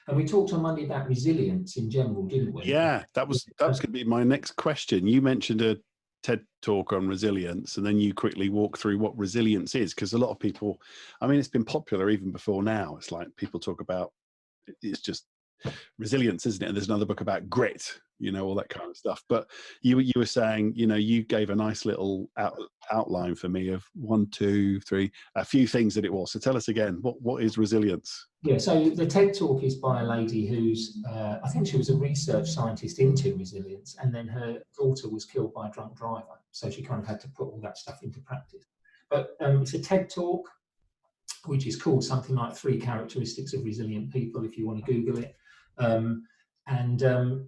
And we talked on Monday about resilience in general, didn't we? Yeah, that was going to be my next question. You mentioned a TED talk on resilience, and then you quickly walk through what resilience is, because a lot of people, I mean, it's been popular even before now. It's like people talk about, it's just resilience, isn't it? And there's another book about grit, you know, all that kind of stuff. But you were saying, you know, you gave a nice little outline for me of 1, 2, 3, a few things that it was. So tell us again, what is resilience? Yeah, so the TED talk is by a lady who's, I think she was a research scientist into resilience, and then her daughter was killed by a drunk driver. So she kind of had to put all that stuff into practice. But it's a TED talk, which is called something like 3 Characteristics of Resilient People, if you want to Google it.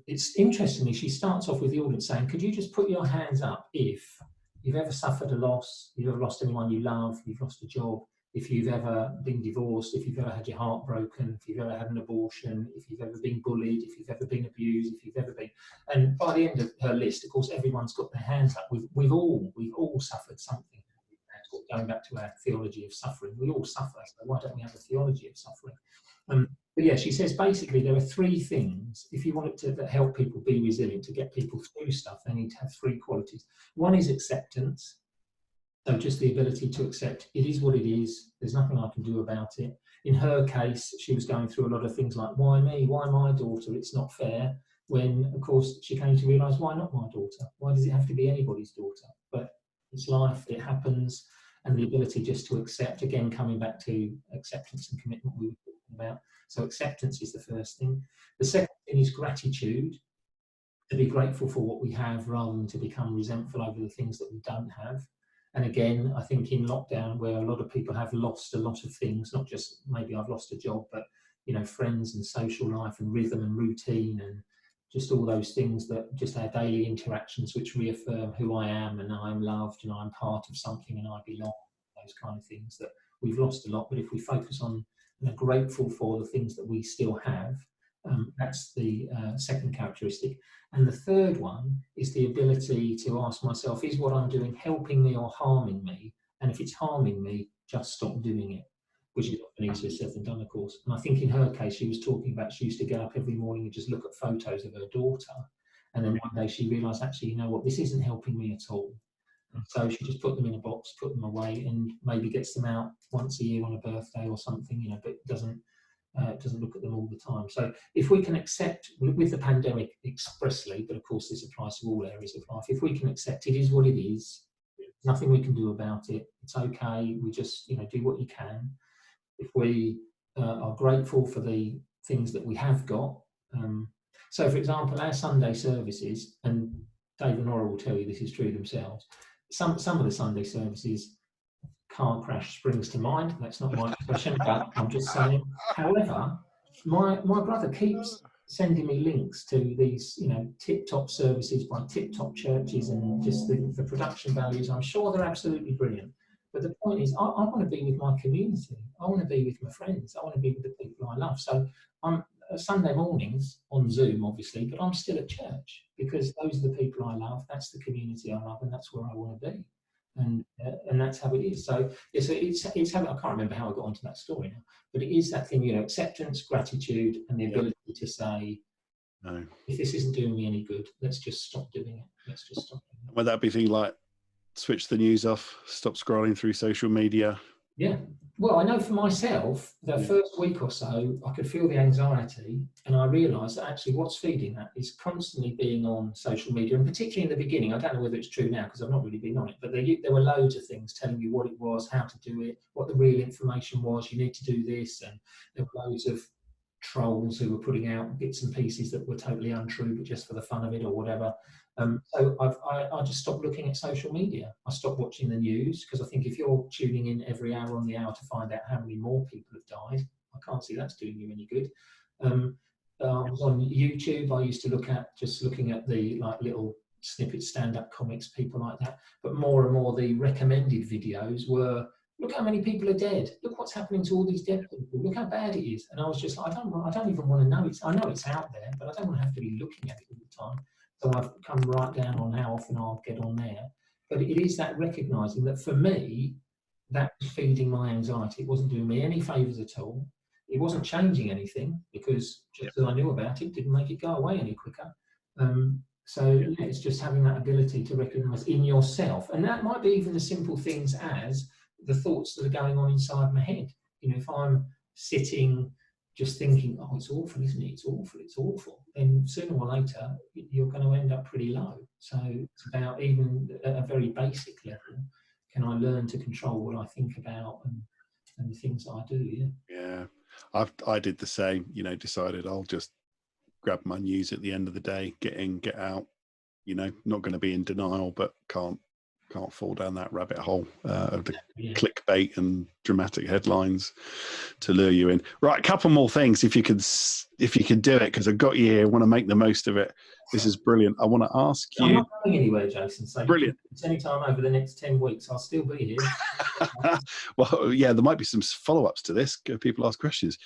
It's interestingly, she starts off with the audience saying, could you just put your hands up if you've ever suffered a loss, you've ever lost anyone you love, you've lost a job, if you've ever been divorced, if you've ever had your heart broken, if you've ever had an abortion, if you've ever been bullied, if you've ever been abused, if you've ever been... And by the end of her list, of course, everyone's got their hands up. We've all suffered something. Going back to our theology of suffering, we all suffer, so why don't we have a theology of suffering? But yeah, she says basically there are 3 things, if you want it to help people be resilient, to get people through stuff, they need to have 3 qualities. One is acceptance. So just the ability to accept it is what it is, there's nothing I can do about it. In her case, she was going through a lot of things like, why me, why my daughter, it's not fair, when of course she came to realise, why not my daughter? Why does it have to be anybody's daughter? But it's life, it happens, and the ability just to accept, again coming back to acceptance and commitment we were talking about. So acceptance is the first thing. The second thing is gratitude, to be grateful for what we have rather than to become resentful over the things that we don't have. And again, I think in lockdown, where a lot of people have lost a lot of things, not just maybe I've lost a job, but you know, friends and social life and rhythm and routine and just all those things, that just our daily interactions which reaffirm who I am and I'm loved and I'm part of something and I belong, those kind of things that we've lost a lot. But if we focus on and are grateful for the things that we still have, that's the second characteristic. And the third one is the ability to ask myself, is what I'm doing helping me or harming me? And if it's harming me, just stop doing it, which is often easier said than done, of course. And I think in her case, she was talking about, she used to get up every morning and just look at photos of her daughter. And then one day she realised, actually, you know what, this isn't helping me at all. So she just put them in a box, put them away, and maybe gets them out once a year on a birthday or something, you know, but doesn't look at them all the time. So if we can accept, with the pandemic expressly, but of course this applies to all areas of life, if we can accept it is what it is, nothing we can do about it, it's okay, we just, you know, do what you can. If we are grateful for the things that we have got. So for example, our Sunday services, and Dave and Nora will tell you this is true themselves, some of the Sunday services, car crash springs to mind. That's not my expression, but I'm just saying. However, my brother keeps sending me links to these, you know, tip-top services by tip-top churches, and just the production values. I'm sure they're absolutely brilliant. But the point is, I want to be with my community. I want to be with my friends. I want to be with the people I love. So I'm Sunday mornings on Zoom, obviously, but I'm still at church because those are the people I love. That's the community I love, and that's where I want to be. And that's how it is. So yeah, so it's how, I can't remember how I got onto that story now, but it is that thing, you know, acceptance, gratitude, and the ability to say, no, if this isn't doing me any good, let's just stop doing it. Let's just stop doing it. Would that be things like switch the news off, stop scrolling through social media? Yeah. Well, I know for myself, the first week or so, I could feel the anxiety, and I realised that actually what's feeding that is constantly being on social media, and particularly in the beginning. I don't know whether it's true now because I've not really been on it, but there were loads of things telling you what it was, how to do it, what the real information was, you need to do this, and there were loads of trolls who were putting out bits and pieces that were totally untrue, but just for the fun of it or whatever. So I just stopped looking at social media. I stopped watching the news, because I think if you're tuning in every hour on the hour to find out how many more people have died, I can't see that's doing you any good. I was on YouTube. I used to looking at the like little snippet stand-up comics, people like that. But more and more the recommended videos were, look how many people are dead. Look what's happening to all these dead people. Look how bad it is. And I was just like, I don't even want to know. I know it's out there, but I don't want to have to be looking at it all the time. So I've come right down on how often I'll get on there. But it is that recognising that for me, that was feeding my anxiety. It wasn't doing me any favours at all. it wasn't changing anything, because just as I knew about it, didn't make it go away any quicker. So yeah, it's just having that ability to recognise in yourself, and that might be even the simple things as the thoughts that are going on inside my head. You know, if I'm sitting just thinking, oh, it's awful, isn't it? It's awful, it's awful. Then sooner or later, you're going to end up pretty low. So it's about, even at a very basic level, can I learn to control what I think about and the things that I do? Yeah, I did the same. You know, decided I'll just grab my news at the end of the day, get in, get out. You know, not going to be in denial, but can't fall down that rabbit hole of the clickbait and dramatic headlines to lure you in. Right, a couple more things, if you could do it, because I've got you here. I want to make the most of it. This is brilliant. I want to ask you. I'm not going anywhere, Jason. So brilliant. It's any time over the next 10 weeks, I'll still be here. Well, yeah, there might be some follow-ups to this. People ask questions.